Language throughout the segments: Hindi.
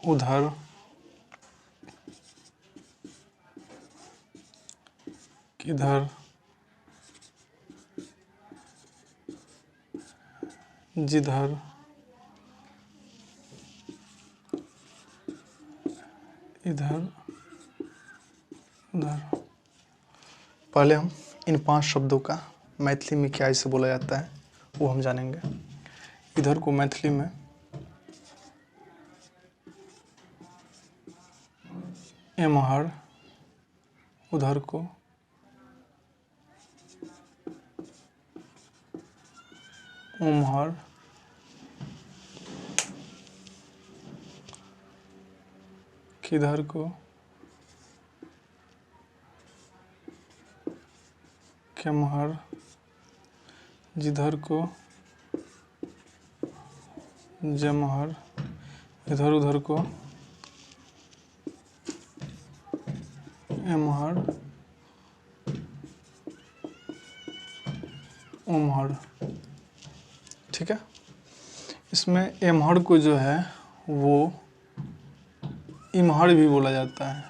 उधर किधर जिधर इधर उधर। पहले हम इन 5 शब्दों का मैथिली में क्या इसे बोला जाता है वो हम जानेंगे। इधर को मैथिली में एम्हर, उधर को उम्हर, किधर को केम्हर, जिधर को जेम्हर, इधर उधर को एम्हर उम्हर। ठीक है, इसमें एम्हर को जो है वो इम्हर भी बोला जाता है।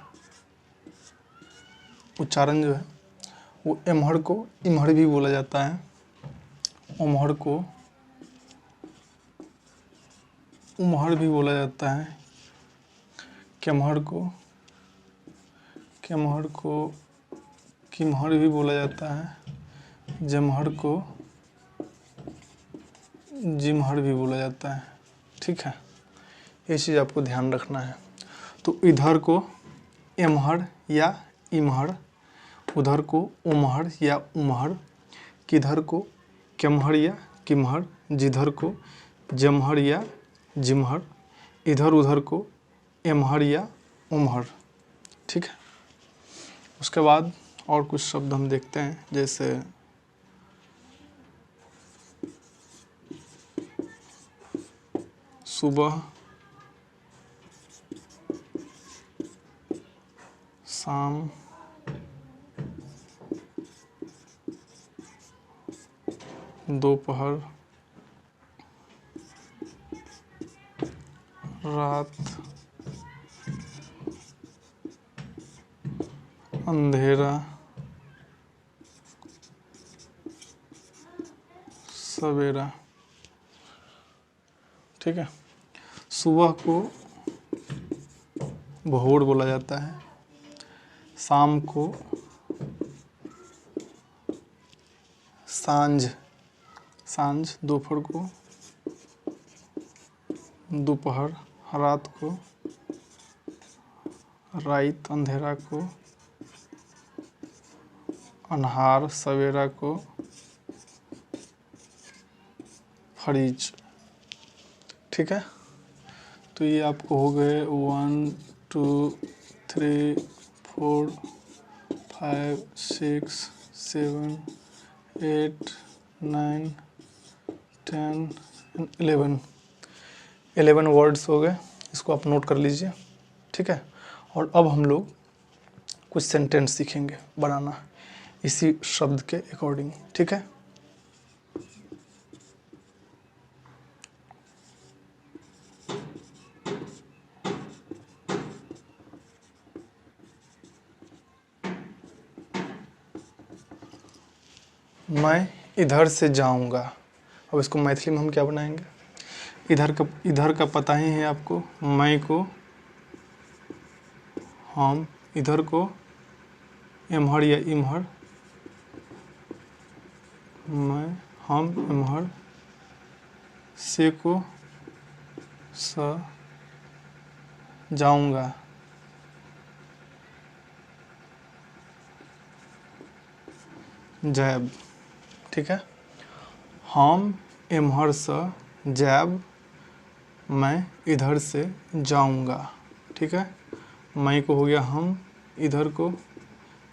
उच्चारण जो है वो एम्हर को इम्हर भी बोला जाता है, उम्हर को उम्हर भी बोला जाता है, केम्हर को किम्हर भी बोला जाता है, जेम्हर को जिम्हर भी बोला जाता है। ठीक है, ये चीज़ आपको ध्यान रखना है। तो इधर को एम्हर या इम्हर, उधर को उम्हर या उम्हर, किधर को केम्हर या किम्हर, जिधर को जेम्हर या जिम्हर, इधर उधर को एम्हर या उम्हर। ठीक है, उसके बाद और कुछ शब्द हम देखते हैं, जैसे सुबह, शाम, दोपहर, रात, अंधेरा, सवेरा। ठीक है, सुबह को भोर बोला जाता है, शाम को सांझ, दोपहर को दोपहर, रात को रात, अंधेरा को अन्हार, सवेरा को फरीज। ठीक है, तो ये आपको हो गए 1 2 3 4 5 6 7 8 9 10 11 वर्ड्स हो गए। इसको आप नोट कर लीजिए। ठीक है, और अब हम लोग कुछ सेंटेंस सीखेंगे बनाना इसी शब्द के अकॉर्डिंग। ठीक है, मैं इधर से जाऊंगा। अब इसको मैथिली में हम क्या बनाएंगे? इधर का पता ही है आपको, मैं को हम, इधर को एम्हर या इम्हर, मैं हम एम्हर, से को स, जाऊंगा। जायब। ठीक है, हम एम्हर से जायब, मैं इधर से जाऊंगा। ठीक है, मैं को हो गया हम, इधर को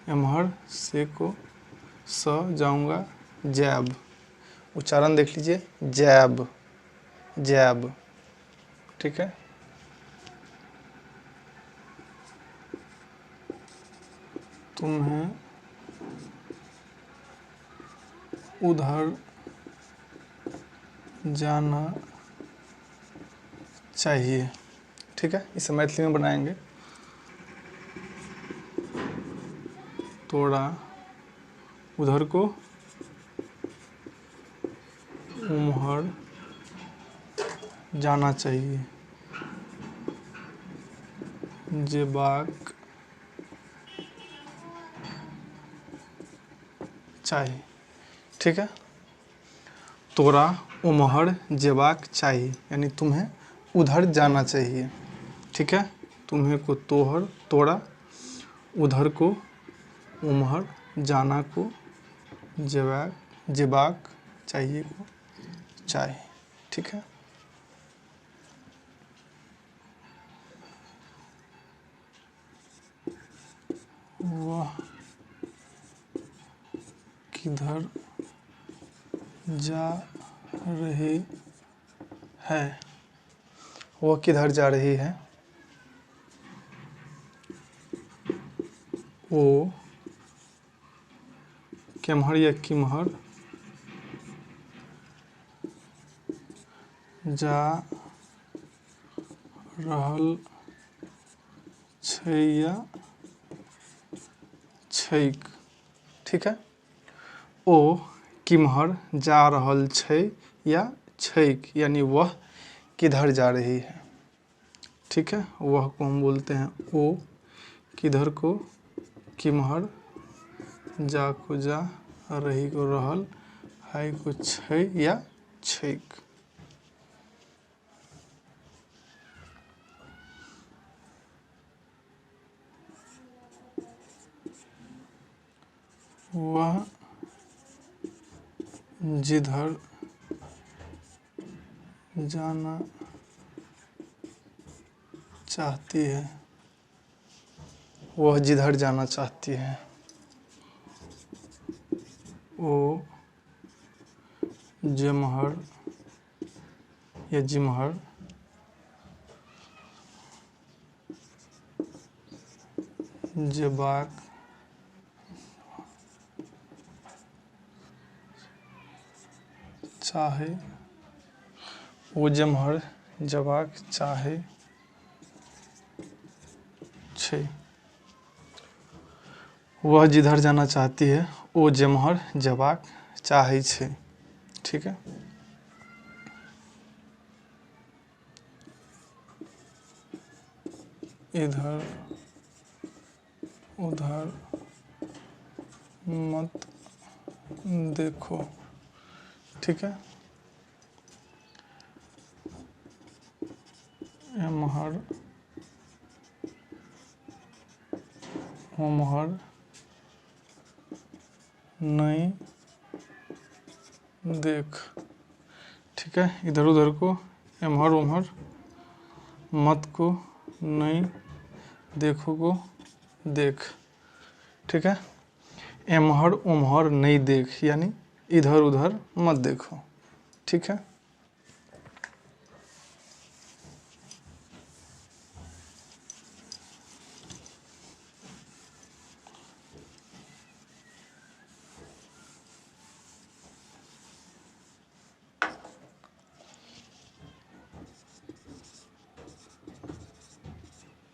एम्हर, से को स, जाऊंगा, जैब। उच्चारण देख लीजिए, जैब जैब। ठीक है, तुम्हें उधर जाना चाहिए। ठीक है, इसे मैथिली में बनाएंगे। तोरा उधर को उम्हर जाना चाहिए, जेबाक चाहिए। ठीक है, तोरा उम्हर जेबाक चाहिए यानी तुम्हें उधर जाना चाहिए। ठीक है, तुम्हें को तोरा, उधर को उम्हर, जाना को जेबाक चाहिए को चाहिए। ठीक है, वह किधर जा रही है, वह किधर जा रही है। वो केम्हर या किम्हर जा रहल छै या छैक। ठीक है, ओ किम्हर जा रहल छै या छैक यानी वह किधर जा रही है। ठीक है, वह को हम बोलते हैं ओ, किधर को किम्हर, जा को जा, रही को रहल, है को छै या छैक। वह जिधर जाना चाहती है, वह जिधर जाना चाहती है। वो जेम्हर या जिम्हर जेबाक चाहे, वो जेम्हर जेबाक चाहे छै। वह जिधर जाना चाहती है, वो जेम्हर जेबाक चाहे छै। ठीक है, इधर उधर मत देखो। ठीक है, एम्हर उम्हर नहीं देख। ठीक है, इधर उधर को एम्हर उम्हर, मत को नहीं, देखो को देख। ठीक है, एम्हर उम्हर नहीं देख यानी इधर उधर मत देखो। ठीक है,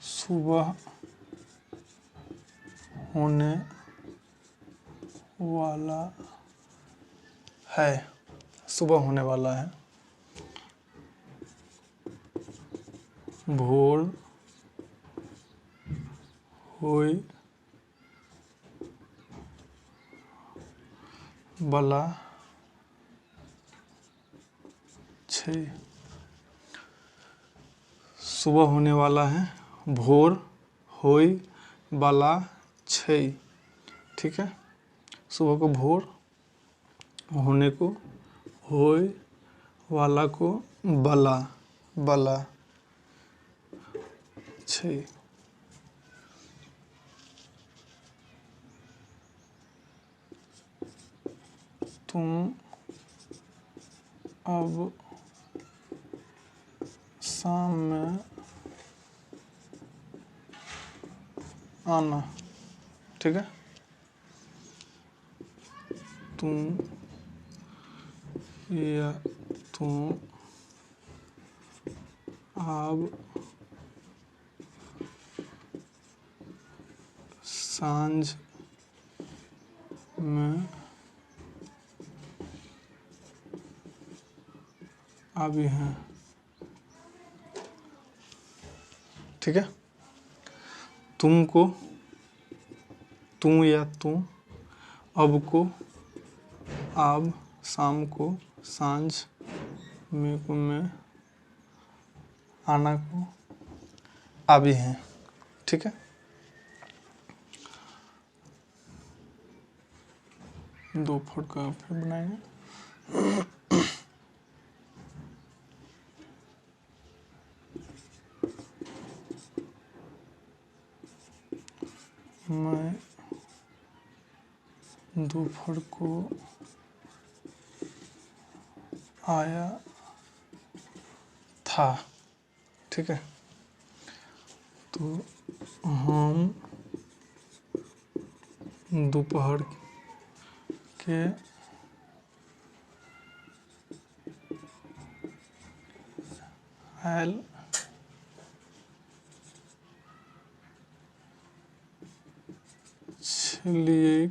सुबह होने वाला है, सुबह होने वाला है। भोर होय बला छै। सुबह होने वाला है, भोर होय बला छै। ठीक है, सुबह को भोर, होने को होय, वाला को बला छै। तुम अब शाम में आना। ठीक है, तुम अब सांझ में आवी हैं। ठीक है, तुमको, तू या तू, अब को, आब, शाम को, सांझ, में को, में, आना को, आवी हैं। ठीक है, दोपहर का फिर बनाएंगे। मैं दोपहर को आया था। ठीक है, तो हम दोपहर के आयल छलिए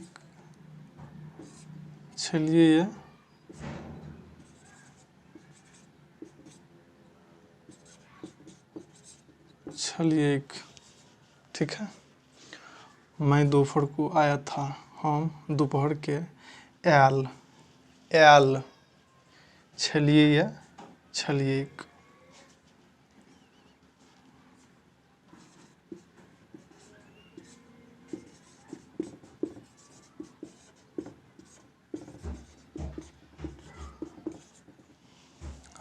छलिएक। ठीक है, मैं दोपहर को आया था, हम दोपहर के आयल आयल छलिए या छलिएक।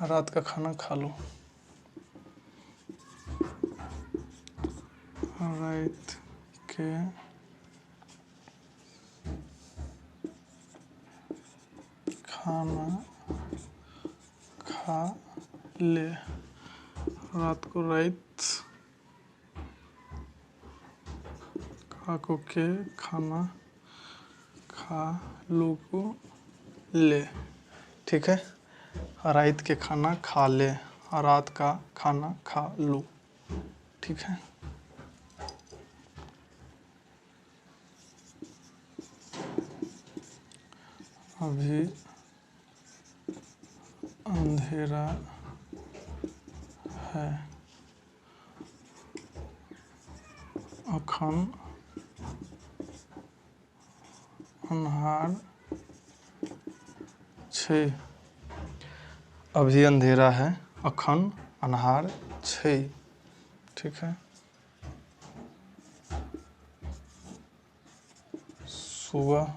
रात का खाना खा लो। रात के खाना खा ले। रात को रात, खा को के, खाना खा लो को ले। ठीक है, रात के खाना खा ले, रात का खाना खा लो। ठीक है, अभी अंधेरा है, अखन अन्हार छै। अभी अंधेरा है, अखन अन्हार छै। ठीक है, सुबह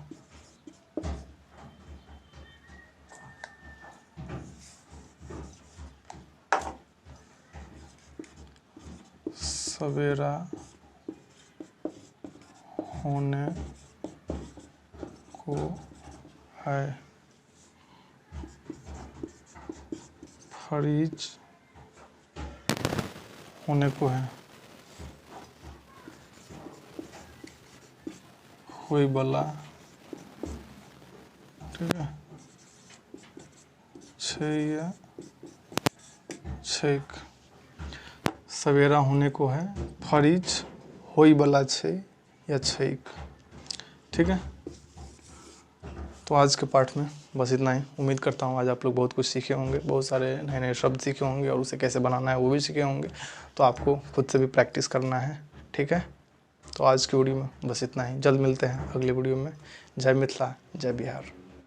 सवेरा होने को है, फरीज होने को है, होई बला। ठीक है, छै या छैक। सवेरा होने को है, फरीज होई बला छै या छैक। ठीक है, तो आज के पाठ में बस इतना ही। उम्मीद करता हूँ आज आप लोग बहुत कुछ सीखे होंगे, बहुत सारे नए नए शब्द सीखे होंगे और उसे कैसे बनाना है वो भी सीखे होंगे। तो आपको खुद से भी प्रैक्टिस करना है। ठीक है, तो आज की वीडियो में बस इतना ही। जल्द मिलते हैं अगली वीडियो में। जय मिथिला, जय बिहार।